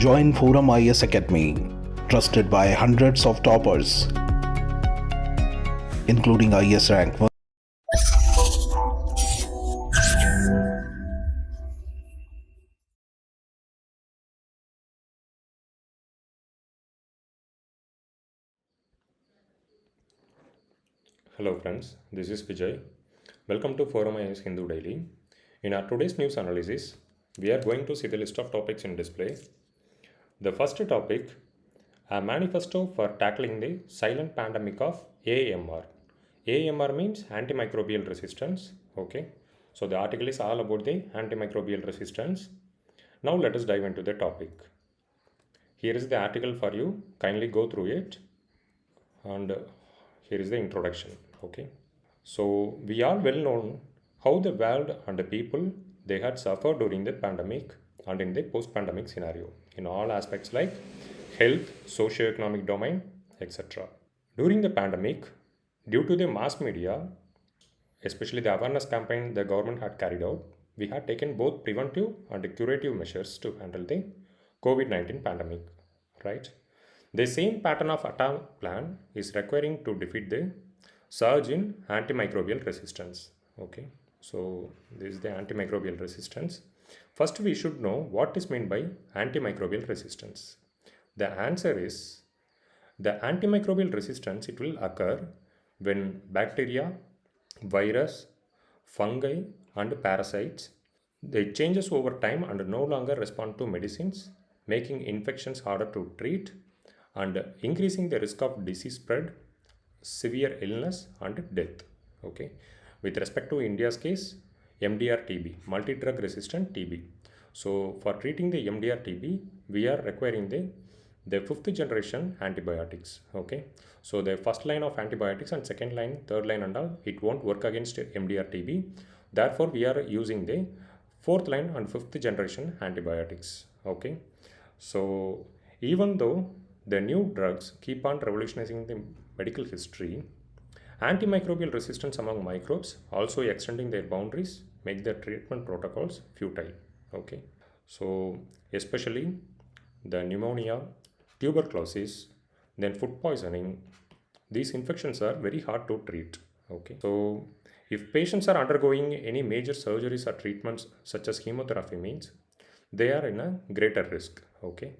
Join ForumIAS Academy, trusted by hundreds of toppers, including IAS rank 1. Hello friends, this is Vijay. Welcome to ForumIAS Hindu Daily. In our today's news analysis, we are going to see the list of topics in display. The first topic, a manifesto for tackling the silent pandemic of AMR. AMR means antimicrobial resistance. Okay, so the article is all about the antimicrobial resistance. Now let us dive into the topic. Here is the article for you. Kindly go through it. And here is the introduction. Okay, so we are well known how the world and the people they had suffered during the pandemic and in the post-pandemic scenario in all aspects like health, socio-economic domain, etc. During the pandemic, due to the mass media, especially the awareness campaign the government had carried out, we had taken both preventive and curative measures to handle the COVID-19 pandemic, right? The same pattern of attack plan is requiring to defeat the surge in antimicrobial resistance. Okay, so this is the antimicrobial resistance. First, we should know what is meant by antimicrobial resistance. The answer is the antimicrobial resistance it will occur when bacteria, virus, fungi, and parasites they changes over time and no longer respond to medicines, making infections harder to treat and increasing the risk of disease spread, severe illness and death. Okay, with respect to India's case, MDR TB, multi-drug resistant TB. So for treating the MDR TB, we are requiring the fifth generation antibiotics. Okay, so the first line of antibiotics and second line, third line and all, it won't work against MDR TB. Therefore, we are using the fourth line and fifth generation antibiotics. Okay, so even though the new drugs keep on revolutionizing the medical history, antimicrobial resistance among microbes also extending their boundaries make their treatment protocols futile. Okay, so especially the pneumonia, tuberculosis, then food poisoning, these infections are very hard to treat. Okay, so if patients are undergoing any major surgeries or treatments such as chemotherapy means they are in a greater risk. Okay,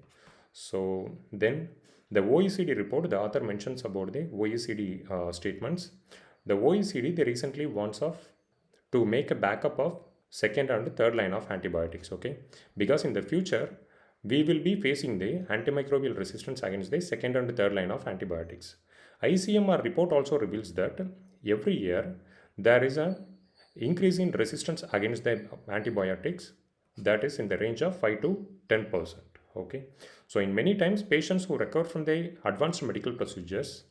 so then the OECD report, the author mentions about the OECD statements. The OECD they recently wants of to make a backup of second and third line of antibiotics. Okay, because in the future we will be facing the antimicrobial resistance against the second and third line of antibiotics. ICMR report also reveals that every year there is a increase in resistance against the antibiotics that is in the range of 5 to 10%. Okay, so in many times patients who recover from the advanced medical procedures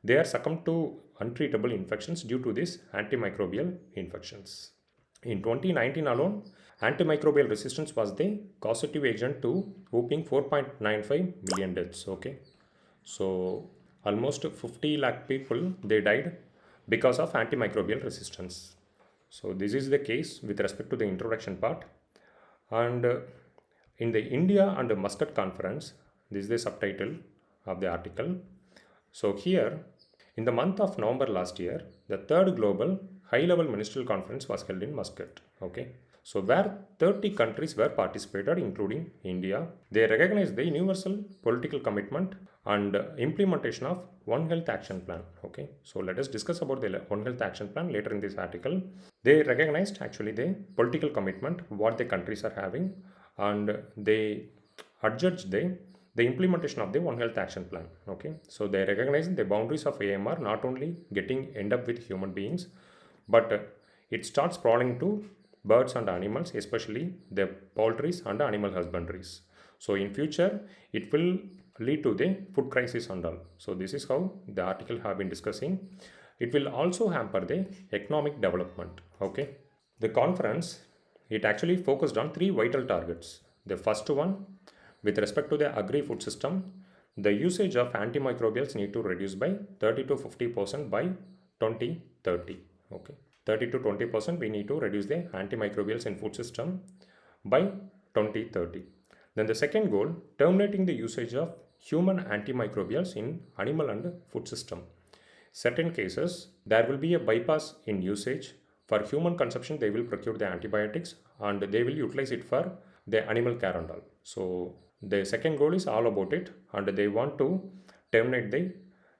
they are succumbed to untreatable infections due to these antimicrobial infections. In 2019 alone, antimicrobial resistance was the causative agent to whooping 4.95 million deaths. Okay, so almost 50 lakh people they died because of antimicrobial resistance. So this is the case with respect to the introduction part. And in the India and Muscat conference, this is the subtitle of the article. So here, in the month of November last year, the third global high-level ministerial conference was held in Muscat. Okay, so where 30 countries were participated, including India. They recognized the universal political commitment and implementation of One Health Action Plan. Okay, so let us discuss about the One Health Action Plan later in this article. They recognized actually the political commitment what the countries are having, and they adjudged the implementation of the One Health Action Plan. Okay, so they recognize the boundaries of AMR not only getting end up with human beings, but it starts sprawling to birds and animals, especially the poultries and animal husbandries. So in future, it will lead to the food crisis and all. So this is how the article have been discussing. It will also hamper the economic development. Okay, the conference it actually focused on three vital targets. The first one, with respect to the agri-food system, the usage of antimicrobials need to reduce by 30 to 50% by 2030. Okay, 30 to 20% we need to reduce the antimicrobials in food system by 2030. Then the second goal, terminating the usage of human antimicrobials in animal and food system. Certain cases, there will be a bypass in usage. For human consumption, they will procure the antibiotics and they will utilize it for the animal care and all. So the second goal is all about it, and they want to terminate the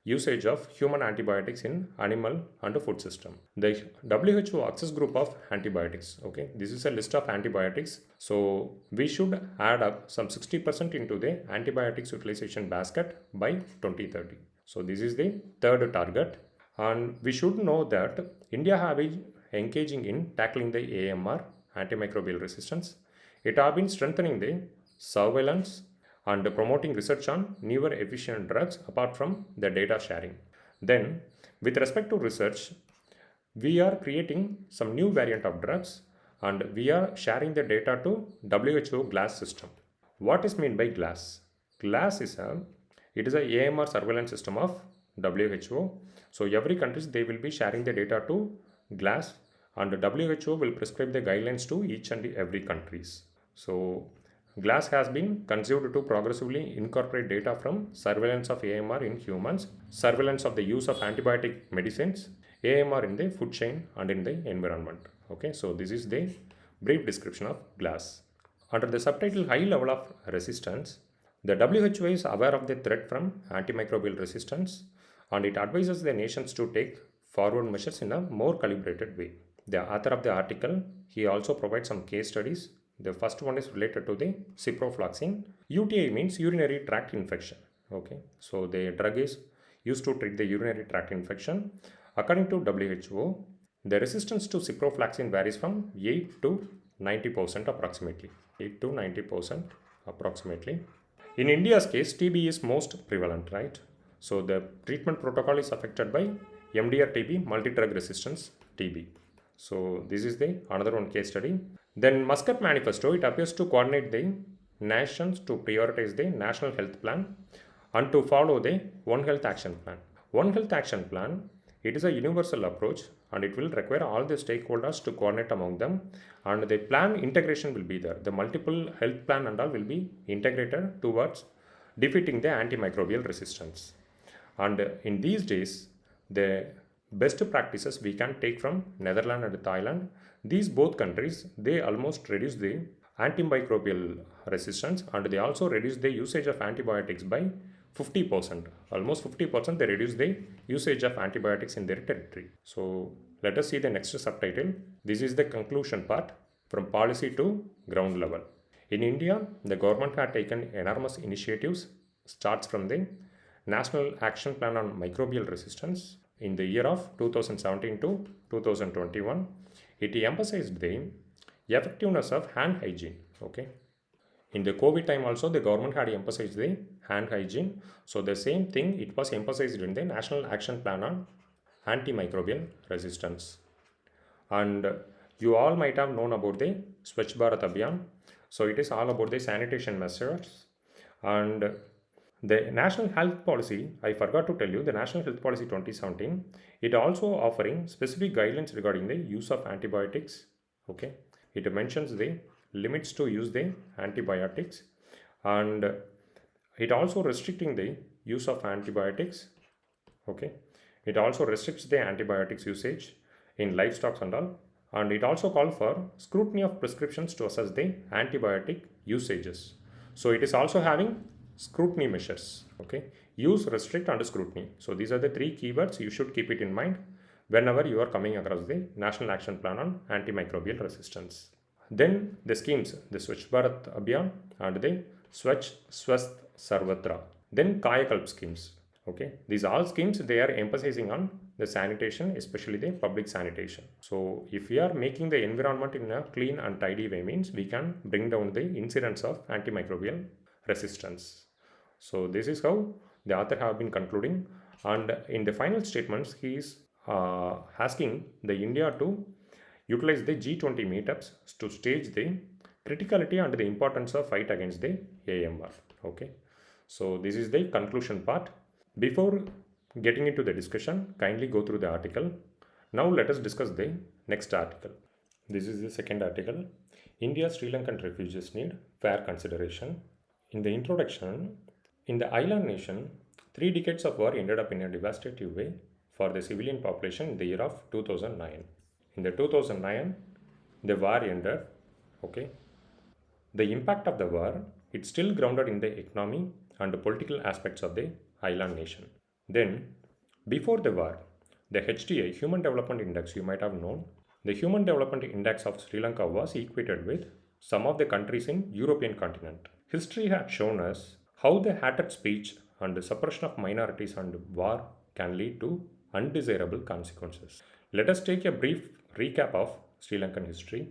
usage of human antibiotics in animal and food system. The WHO access group of antibiotics. Okay, this is a list of antibiotics. So we should add up some 60% into the antibiotics utilization basket by 2030. So this is the third target, and we should know that India have been engaging in tackling the AMR, antimicrobial resistance. It have been strengthening the surveillance and promoting research on newer efficient drugs apart from the data sharing. Then, with respect to research, we are creating some new variant of drugs and we are sharing the data to WHO GLASS system. What is meant by GLASS? GLASS is a AMR surveillance system of WHO. So every country they will be sharing the data to GLASS, and WHO will prescribe the guidelines to each and every countries. So GLASS has been conceived to progressively incorporate data from surveillance of AMR in humans, surveillance of the use of antibiotic medicines, AMR in the food chain and in the environment. Okay, so this is the brief description of GLASS. Under the subtitle High Level of Resistance, the WHO is aware of the threat from antimicrobial resistance and it advises the nations to take forward measures in a more calibrated way. The author of the article, he also provides some case studies. The first one is related to the ciprofloxacin. UTI means urinary tract infection. Okay, so the drug is used to treat the urinary tract infection. According to WHO, the resistance to ciprofloxacin varies from 8 to 90% approximately. 8 to 90% approximately. In India's case, TB is most prevalent, right? So the treatment protocol is affected by MDR TB, multi-drug resistance TB. So this is the another one case study. Then Muscat Manifesto, it appears to coordinate the nations to prioritize the National Health Plan and to follow the One Health Action Plan. One Health Action Plan, it is a universal approach and it will require all the stakeholders to coordinate among them, and the plan integration will be there. The multiple health plan and all will be integrated towards defeating the antimicrobial resistance. And in these days, the best practices we can take from Netherlands and Thailand. These both countries, they almost reduce the antimicrobial resistance and they also reduce the usage of antibiotics by 50%. Almost 50% they reduce the usage of antibiotics in their territory. So let us see the next subtitle. This is the conclusion part, from policy to ground level. In India, the government had taken enormous initiatives, starts from the National Action Plan on Microbial Resistance in the year of 2017 to 2021. It emphasized the effectiveness of hand hygiene. Okay. In the COVID time also, the government had emphasized the hand hygiene. So the same thing, it was emphasized in the National Action Plan on Antimicrobial Resistance. And you all might have known about the Swachh Bharat Abhiyan. So it is all about the sanitation measures. And the National Health Policy, I forgot to tell you, the National Health Policy 2017, it also offering specific guidelines regarding the use of antibiotics. Okay, it mentions the limits to use the antibiotics, and it also restricting the use of antibiotics. Okay, it also restricts the antibiotics usage in livestock and all, and it also calls for scrutiny of prescriptions to assess the antibiotic usages. So it is also having scrutiny measures. Okay, use, restrict and scrutiny. So these are the three keywords you should keep it in mind whenever you are coming across the National Action Plan on Antimicrobial Resistance. Then the schemes, the Swachh Bharat Abhiyan and the Swachh Swasth Sarvatra. Then Kayakalp schemes. Okay, these all schemes, they are emphasizing on the sanitation, especially the public sanitation. So if we are making the environment in a clean and tidy way, means we can bring down the incidence of antimicrobial resistance. So this is how the author have been concluding, and in the final statements he is asking the India to utilize the G20 meetups to stage the criticality and the importance of fight against the AMR. Okay, so this is the conclusion part. Before getting into the discussion, kindly go through the article. Now let us discuss the next article. This is the second article. Sri Lankan refugees need fair consideration. In the introduction, in the island nation, 3 decades of war ended up in a devastating way for the civilian population in the year of 2009. In the 2009, the war ended. Okay. The impact of the war, it's still grounded in the economy and the political aspects of the island nation. Then, before the war, the HDI, Human Development Index, you might have known, the Human Development Index of Sri Lanka was equated with some of the countries in European continent. History had shown us how the hatred speech and the suppression of minorities and war can lead to undesirable consequences. Let us take a brief recap of Sri Lankan history.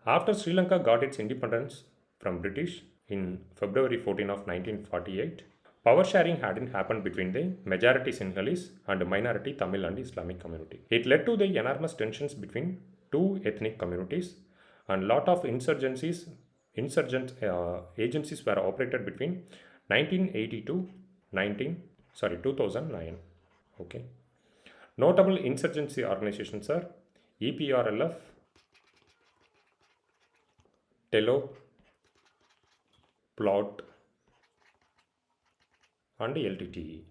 After Sri Lanka got its independence from British in February 14 of 1948, power sharing hadn't happened between the majority Sinhalese and minority Tamil and Islamic community. It led to the enormous tensions between two ethnic communities, and lot of insurgent agencies were operated between 1980 to 2009. Okay. Notable insurgency organizations are EPRLF, TELO, PLOT, and LTTE.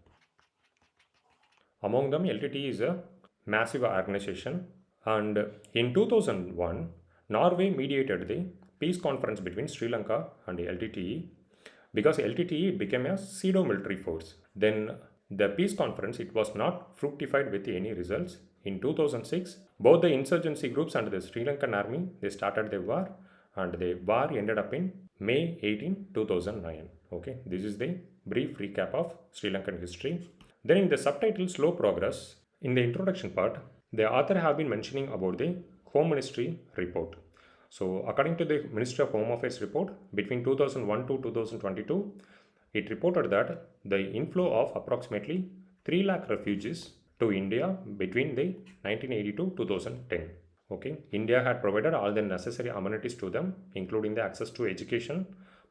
Among them, LTTE is a massive organization, and in 2001, Norway mediated the peace conference between Sri Lanka and LTTE because LTTE became a pseudo-military force. Then the peace conference, it was not fructified with any results. In 2006, both the insurgency groups and the Sri Lankan army, they started the war, and the war ended up in May 18, 2009. Okay, this is the brief recap of Sri Lankan history. Then in the subtitle Slow Progress, in the introduction part, the author have been mentioning about the Home Ministry report. So according to the Ministry of Home Affairs report, between 2001 to 2022, it reported that the inflow of approximately 3 lakh refugees to India between the 1980 to 2010. Okay, India had provided all the necessary amenities to them, including the access to education,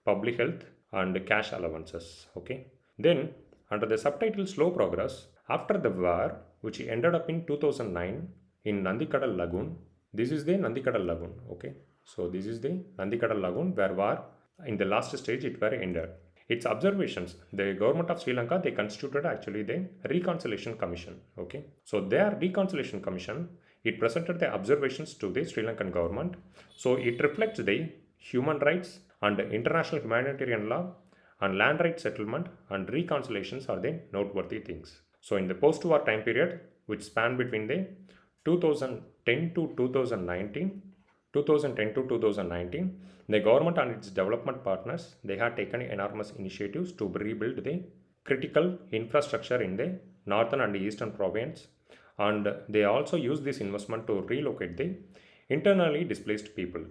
public health, and cash allowances. Okay, then under the subtitle Slow Progress, after the war, which ended up in 2009 in Nandikadal Lagoon, this is the Nandikadal Lagoon. Okay, so this is the Nandikadal Lagoon where war in the last stage it were ended. Its observations, the government of Sri Lanka, they constituted actually the Reconciliation Commission. Okay, so their Reconciliation Commission, it presented the observations to the Sri Lankan government. So it reflects the human rights and international humanitarian law and land rights settlement and reconciliations are the noteworthy things. So in the post-war time period, which spanned between the 2010 to 2019, the government and its development partners, they had taken enormous initiatives to rebuild the critical infrastructure in the northern and eastern province, and they also used this investment to relocate the internally displaced people,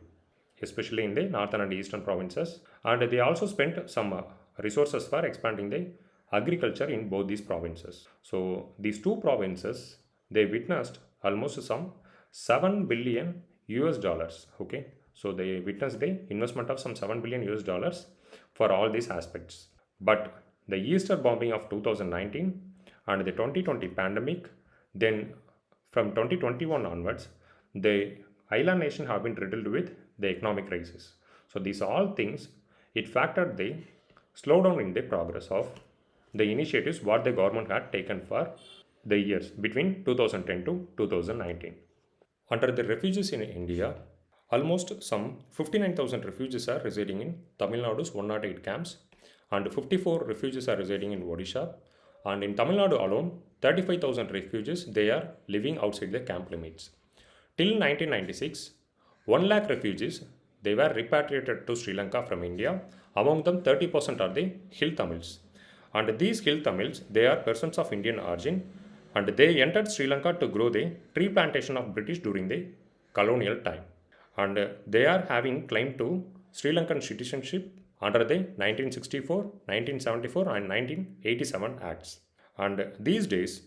especially in the northern and eastern provinces, and they also spent some resources for expanding the agriculture in both these provinces. So these two provinces, they witnessed almost some $7 billion. Okay, so they witnessed the investment of some $7 billion for all these aspects. But the Easter bombing of 2019 and the 2020 pandemic, then from 2021 onwards, the island nation have been riddled with the economic crisis. So these all things, it factored the slowdown in the progress of the initiatives what the government had taken for the years between 2010 to 2019. Under the refugees in India, almost some 59,000 refugees are residing in Tamil Nadu's 108 camps, and 54 refugees are residing in Odisha, and in Tamil Nadu alone, 35,000 refugees, they are living outside the camp limits. Till 1996, 1 lakh refugees, they were repatriated to Sri Lanka from India. Among them, 30% are the Hill Tamils. And these Hill Tamils, they are persons of Indian origin, and they entered Sri Lanka to grow the tree plantation of British during the colonial time. And they are having claim to Sri Lankan citizenship under the 1964, 1974 and 1987 Acts. And these days,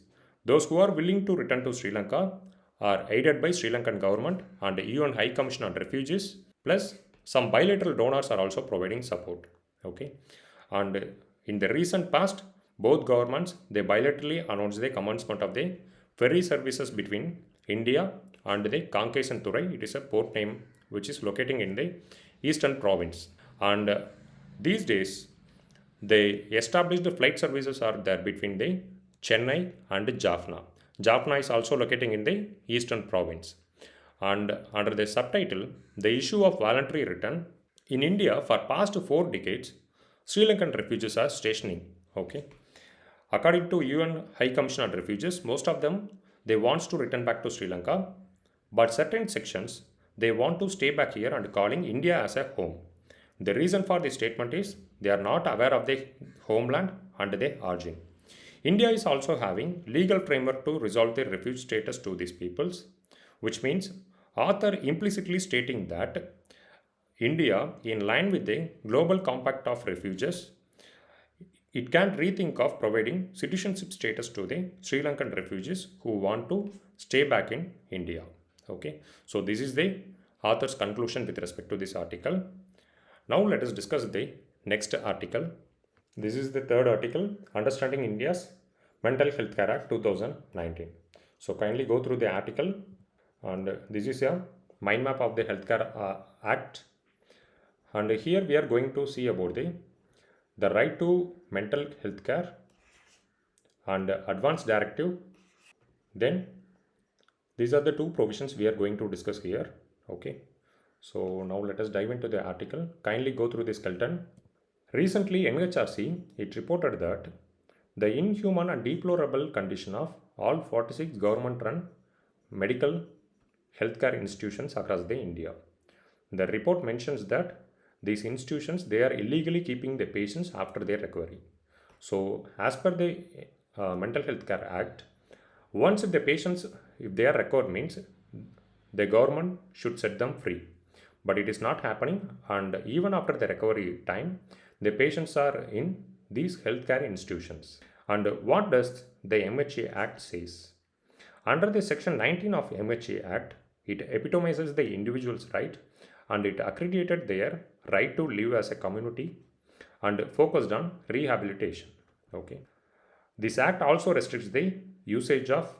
those who are willing to return to Sri Lanka are aided by Sri Lankan government and UN High Commission on Refugees, plus some bilateral donors are also providing support. Okay, and in the recent past, both governments, they bilaterally announced the commencement of the ferry services between India and the Kankesan Thurai. It is a port name which is locating in the eastern province. And these days, they established flight services are there between the Chennai and Jaffna. Jaffna is also located in the eastern province. And under the subtitle, the issue of voluntary return in India for past 4 decades, Sri Lankan refugees are stationing. Okay, according to UN High Commission on Refugees, most of them they wants to return back to Sri Lanka, but certain sections they want to stay back here and calling India as a home. The reason for this statement is they are not aware of the homeland and their origin. India is also having legal framework to resolve their refuge status to these peoples, which means author implicitly stating that India, in line with the Global Compact of Refugees, it can rethink of providing citizenship status to the Sri Lankan refugees who want to stay back in India. Okay, so this is the author's conclusion with respect to this article. Now let us discuss the next article. This is the third article, Understanding India's Mental Health Care Act 2019. So kindly go through the article, and this is a mind map of the Healthcare Act. And here we are going to see about the right to mental health care and advance directive. Then these are the two provisions we are going to discuss here. Okay, so now let us dive into the article. Kindly go through the skeleton. Recently, NHRC, it reported that the inhuman and deplorable condition of all 46 government-run medical healthcare institutions across the India. The report mentions that these institutions, they are illegally keeping the patients after their recovery. So, as per the Mental Health Care Act, once if the patients, if they are recovered, means the government should set them free. But it is not happening, and even after the recovery time, the patients are in these healthcare institutions. And what does the MHA Act says? Under the section 19 of MHA Act, it epitomizes the individual's right, and it accredited their right to live as a community and focused on rehabilitation. Okay. This act also restricts the usage of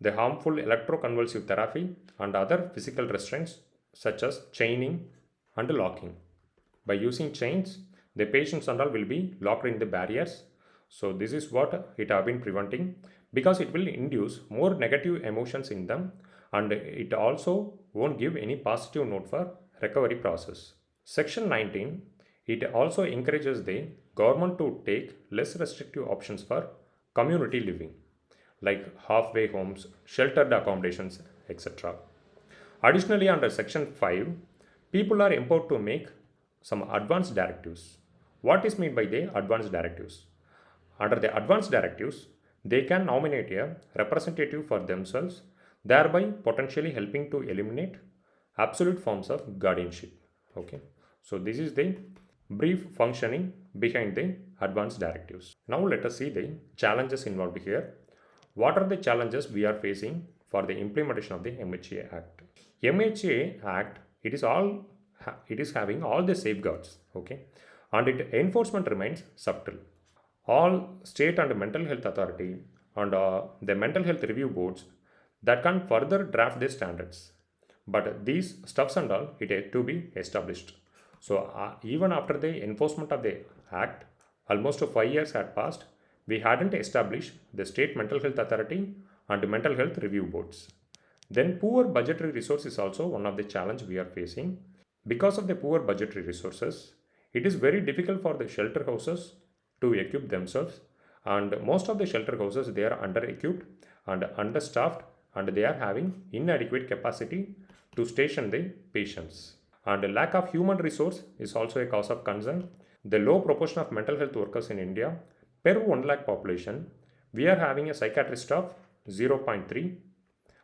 the harmful electroconvulsive therapy and other physical restraints such as chaining and locking. By using chains, the patients and all will be locked in the barriers. So this is what it have been preventing, because it will induce more negative emotions in them, and it also won't give any positive note for recovery process. Section 19, it also encourages the government to take less restrictive options for community living, like halfway homes, sheltered accommodations, etc. Additionally, under Section 5, people are empowered to make some advanced directives. What is meant by the advanced directives? Under the advanced directives, they can nominate a representative for themselves, thereby potentially helping to eliminate absolute forms of guardianship. Okay, so this is the brief functioning behind the advanced directives. Now let us see the challenges involved here. What are the challenges we are facing for the implementation of the MHA Act? MHA Act, it is having all the safeguards, okay, and its enforcement remains subtle. All state and mental health authority and the mental health review boards that can further draft their standards, but these stuffs and all, it had to be established. So even after the enforcement of the act, almost 5 years had passed, we hadn't established the state mental health authority and mental health review boards. Then poor budgetary resource is also one of the challenge we are facing. Because of the poor budgetary resources, it is very difficult for the shelter houses to equip themselves, and most of the shelter houses, they are under equipped and understaffed, and they are having inadequate capacity to station the patients. And the lack of human resource is also a cause of concern. The low proportion of mental health workers in India per 1 lakh population, we are having a psychiatrist of 0.3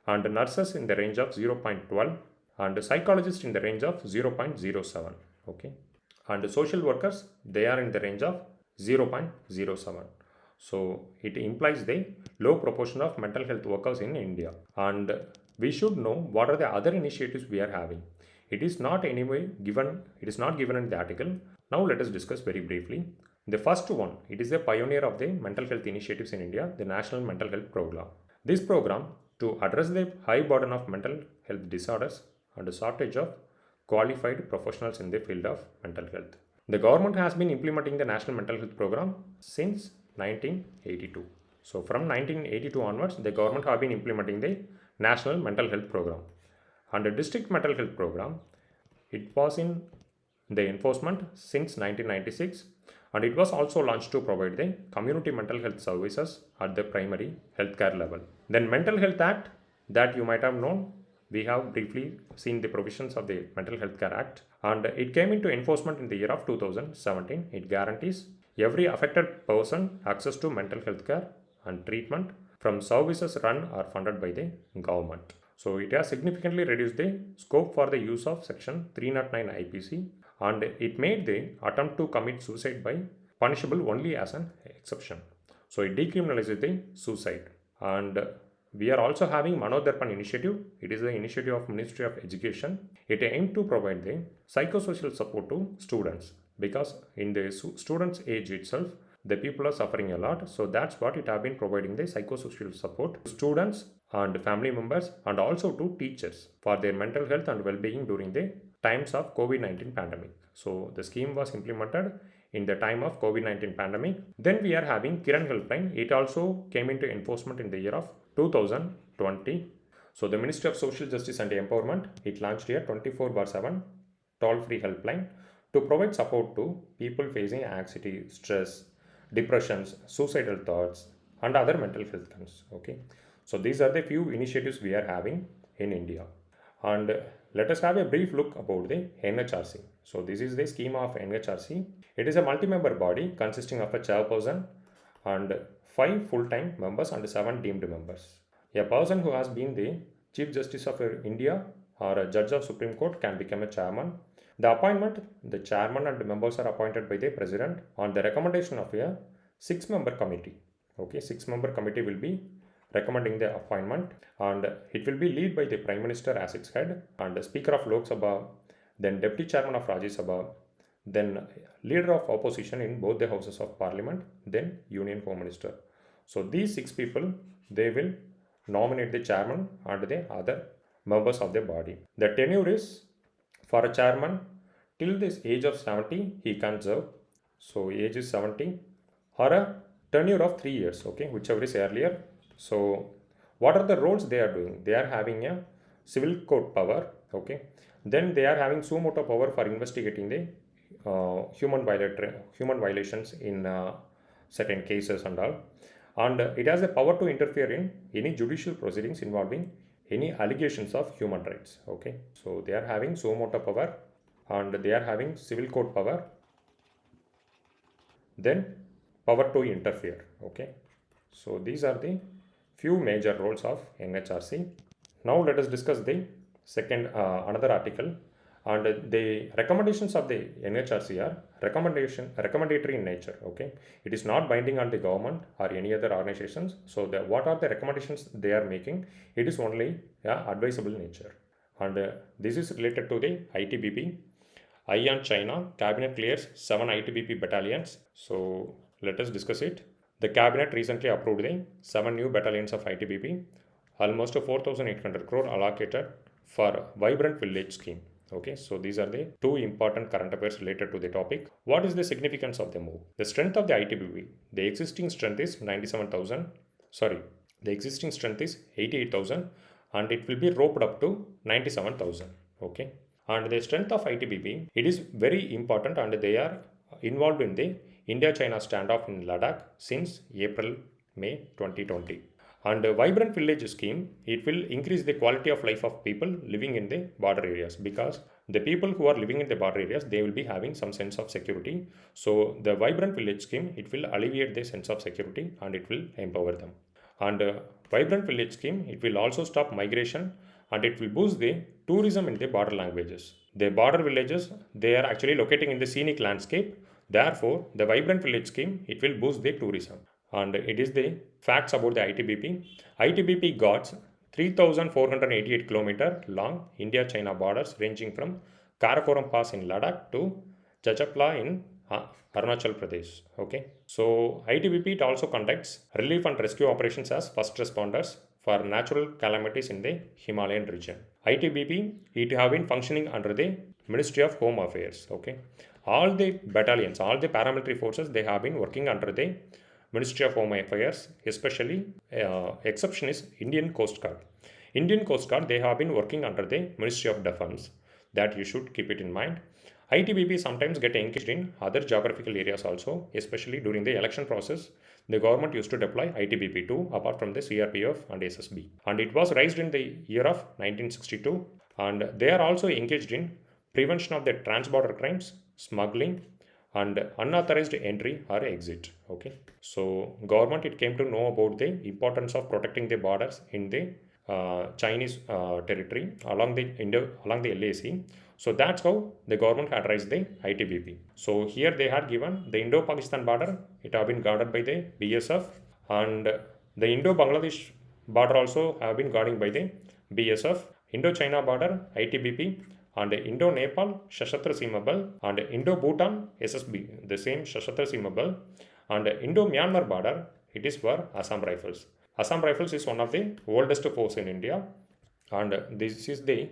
and nurses in the range of 0.12 and psychologists in the range of 0.07. Okay, and social workers, they are in the range of 0.07. So it implies the low proportion of mental health workers in India, and we should know what are the other initiatives we are having. It is not anyway given, it is not given in the article. Now let us discuss very briefly. The first one, it is a pioneer of the mental health initiatives in India, the National Mental Health Program. This program, to address the high burden of mental health disorders and the shortage of qualified professionals in the field of mental health. The government has been implementing the National Mental Health Program since 1982. So from 1982 onwards, the government have been implementing the National Mental Health Program. And the District Mental Health Program, it was in the enforcement since 1996, and it was also launched to provide the community mental health services at the primary healthcare level. Then Mental Health Act, that you might have known, we have briefly seen the provisions of the Mental Health Care Act, and it came into enforcement in the year of 2017. It guarantees every affected person access to mental health care and treatment from services run or funded by the government. So it has significantly reduced the scope for the use of Section 309 IPC, and it made the attempt to commit suicide by punishable only as an exception. So it decriminalizes the suicide. And we are also having Manodarpan initiative. It is the initiative of Ministry of Education. It aimed to provide the psychosocial support to students, because in the students' age itself, the people are suffering a lot. So that's what it have been providing the psychosocial support to students and family members, and also to teachers for their mental health and well-being during the times of COVID-19 pandemic. So the scheme was implemented in the time of COVID-19 pandemic. Then we are having Kiran Helpline. It also came into enforcement in the year of 2020. So the Ministry of Social Justice and Empowerment, it launched a 24/7 toll-free helpline to provide support to people facing anxiety, stress, depressions, suicidal thoughts, and other mental health concerns. Okay, so these are the few initiatives we are having in India. And let us have a brief look about the NHRC. So this is the scheme of NHRC. It is a multi-member body consisting of a chairperson and 5 full-time members and 7 deemed members. A person who has been the Chief Justice of India or a Judge of Supreme Court can become a chairman. The appointment, the chairman and the members are appointed by the president on the recommendation of a 6-member committee. Okay, 6-member committee will be recommending the appointment, and it will be led by the Prime Minister as its head, and the Speaker of Lok Sabha, then Deputy Chairman of Rajya Sabha, then Leader of Opposition in both the Houses of Parliament, then Union Home Minister. So these 6 people, they will nominate the chairman and the other members of the body. The tenure is for a chairman till this age of 70 he can serve. So age is 70, or a tenure of 3 years, okay, whichever is earlier. So what are the roles they are doing? They are having a civil court power, okay. Then they are having suo motu power for investigating the human violations in certain cases and all. And it has the power to interfere in any judicial proceedings involving any allegations of human rights, okay. So they are having suo motu power and they are having civil court power, then power to interfere, okay. So these are the few major roles of NHRC. Now let us discuss the second another article, and the recommendations of the NHRC are recommendatory in nature, okay. It is not binding on the government or any other organizations. So what are the recommendations they are making? It is only advisable nature, and this is related to the ITBP. On China, Cabinet clears 7 ITBP battalions. So let us discuss it. The Cabinet recently approved the 7 new battalions of ITBP, almost 4,800 crore allocated for Vibrant Village scheme. Okay, so these are the 2 important current affairs related to the topic. What is the significance of the move? The strength of the ITBP, the existing strength is 88,000, and it will be roped up to 97,000. Okay, and the strength of ITBP, it is very important, and they are involved in the India-China standoff in Ladakh since April-May 2020. And the Vibrant Village scheme, it will increase the quality of life of people living in the border areas, because the people who are living in the border areas, they will be having some sense of security. So the Vibrant Village scheme, it will alleviate the sense of security and it will empower them. And Vibrant Village scheme, it will also stop migration and it will boost the tourism in the border languages. The border villages, they are actually locating in the scenic landscape. Therefore, the Vibrant Village scheme, it will boost the tourism. And it is the facts about the ITBP. ITBP guards 3,488 km long India-China borders ranging from Karakoram Pass in Ladakh to Chachapla in Arunachal Pradesh. Okay, so ITBP, it also conducts relief and rescue operations as first responders for natural calamities in the Himalayan region. ITBP, it have been functioning under the Ministry of Home Affairs. Okay, all the battalions, all the paramilitary forces, they have been working under the Ministry of Home Affairs, especially exception is Indian Coast Guard. Indian Coast Guard, they have been working under the Ministry of Defense. That you should keep it in mind. ITBP sometimes get engaged in other geographical areas also, especially during the election process. The government used to deploy ITBP too, apart from the CRPF and SSB. And it was raised in the year of 1962. And they are also engaged in prevention of the trans-border crimes, smuggling, and unauthorized entry or exit. Okay, so government, it came to know about the importance of protecting the borders in the Chinese territory along the LAC. So that's how the government had raised the ITBP. So here they had given the Indo-Pakistan border, it have been guarded by the BSF, and the Indo-Bangladesh border also have been guarded by the BSF, Indo-China border ITBP, and Indo-Nepal Sashastra Seema Bal, and Indo-Bhutan SSB, the same Sashastra Seema Bal, and Indo-Myanmar border, it is for Assam Rifles. Assam Rifles is one of the oldest force in India, and this is the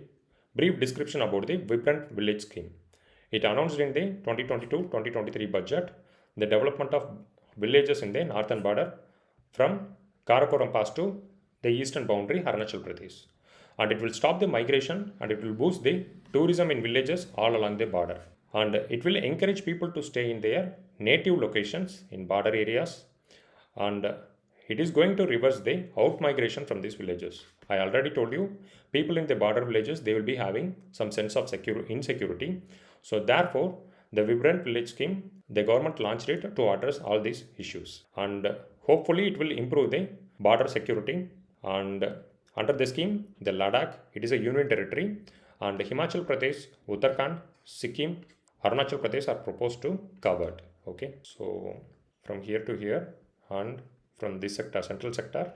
brief description about the Vibrant Village Scheme. It announced in the 2022-2023 budget the development of villages in the northern border from Karakoram Pass to the eastern boundary Arunachal Pradesh. And it will stop the migration, and it will boost the tourism in villages all along the border. And it will encourage people to stay in their native locations in border areas, and it is going to reverse the out migration from these villages. I already told you, people in the border villages, they will be having some sense of insecurity. So therefore, the Vibrant Village Scheme, the government launched it to address all these issues. And hopefully it will improve the border security. And under the scheme, the Ladakh, it is a union territory, and Himachal Pradesh, Uttarakhand, Sikkim, Arunachal Pradesh are proposed to covered. Okay, so from here to here, and from this sector, central sector,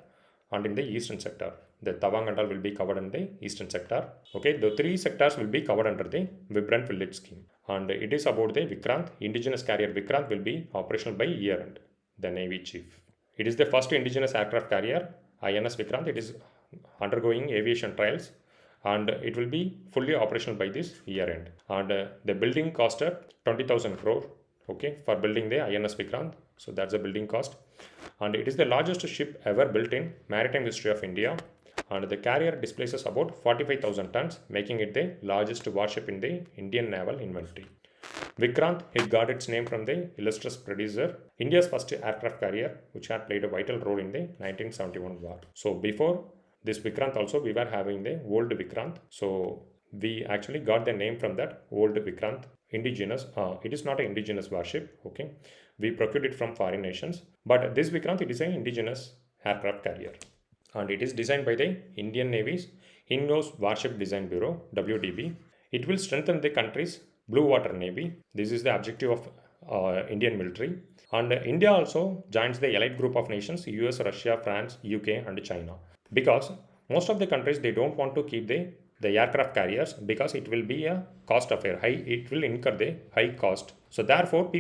and in the eastern sector, the Tawang and all will be covered in the eastern sector. Okay, the three sectors will be covered under the Vibrant Village Scheme. And it is about the Vikrant. Indigenous carrier Vikrant will be operational by year end, the Navy Chief. It is the first indigenous aircraft carrier, INS Vikrant. It is undergoing aviation trials, and it will be fully operational by this year end. And the building costed 20,000 crore, okay, for building the INS Vikrant. So that's the building cost. And it is the largest ship ever built in maritime history of India. And the carrier displaces about 45,000 tons, making it the largest warship in the Indian naval inventory. Vikrant, it got its name from the illustrious producer, India's first aircraft carrier, which had played a vital role in the 1971 war. So before this Vikrant also, we were having the old Vikrant. So we actually got the name from that old Vikrant. Indigenous, it is not an indigenous warship, okay. We procured it from foreign nations, but this Vikrant, it is an indigenous aircraft carrier, and it is designed by the Indian Navy's In-House Warship Design Bureau, WDB. It will strengthen the country's blue water navy. This is the objective of Indian military. And India also joins the allied group of nations, US, Russia, France, UK, and China, because most of the countries, they don't want to keep the aircraft carriers, because it will be a cost affair. It will incur the high cost. So therefore,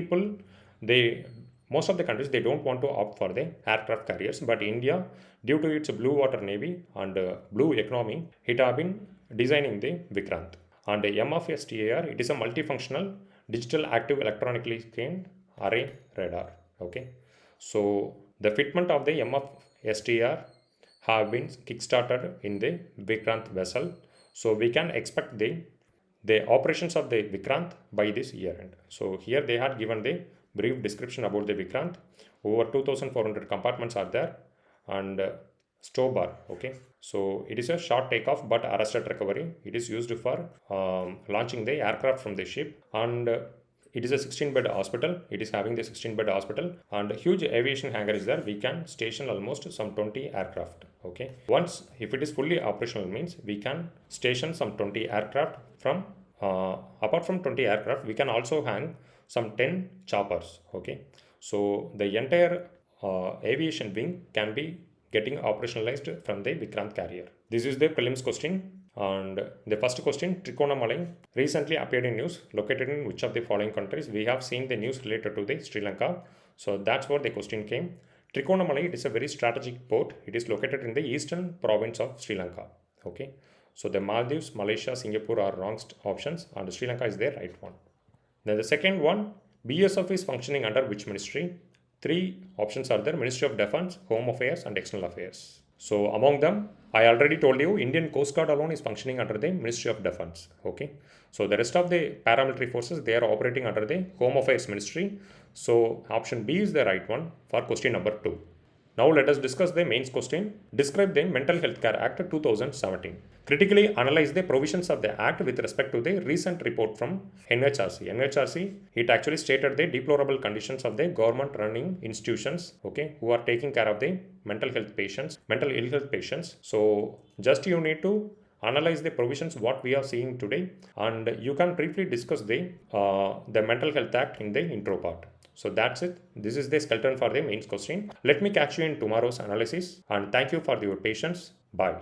most of the countries, they don't want to opt for the aircraft carriers. But India, due to its blue water navy and blue economy, it have been designing the Vikrant. And the MFSTAR, it is a multifunctional digital active electronically scanned array radar. Okay, so the fitment of the MFSTAR have been kickstarted in the Vikrant vessel. So we can expect the operations of the Vikrant by this year end. So here they had given the brief description about the Vikrant. Over 2,400 compartments are there, and stow bar. Okay, so it is a short takeoff but arrested recovery. It is used for launching the aircraft from the ship, and it is a 16-bed hospital. It is having the 16-bed hospital, and a huge aviation hangar is there. We can station almost some 20 aircraft. Okay, once if it is fully operational, means we can station some 20 aircraft. From apart from 20 aircraft, we can also hang some 10 choppers. Okay, so the entire aviation wing can be getting operationalized from the Vikrant carrier. This is the prelims question. And the first question, Trikonamalai recently appeared in news, located in which of the following countries? We have seen the news related to the Sri Lanka. So that's where the question came. Trikonamalai, it is a very strategic port. It is located in the eastern province of Sri Lanka. Okay, So the Maldives, Malaysia, Singapore are wrong options and Sri Lanka is the right one. Then the second one, BSF is functioning under which ministry? 3 options are there: Ministry of Defense, Home Affairs and External Affairs. So among them, I already told you Indian Coast Guard alone is functioning under the Ministry of Defense. Okay. So the rest of the paramilitary forces, they are operating under the Home Affairs Ministry. So option B is the right one for question number 2. Now let us discuss the mains question. Describe the Mental Health Care Act 2017. Critically analyze the provisions of the Act with respect to the recent report from NHRC. NHRC, it actually stated the deplorable conditions of the government running institutions, okay, who are taking care of the mental ill health patients. So just you need to analyze the provisions what we are seeing today, and you can briefly discuss the Mental Health Act in the intro part. So that's it. This is the skeleton for the mains question. Let me catch you in tomorrow's analysis, and thank you for your patience. Bye.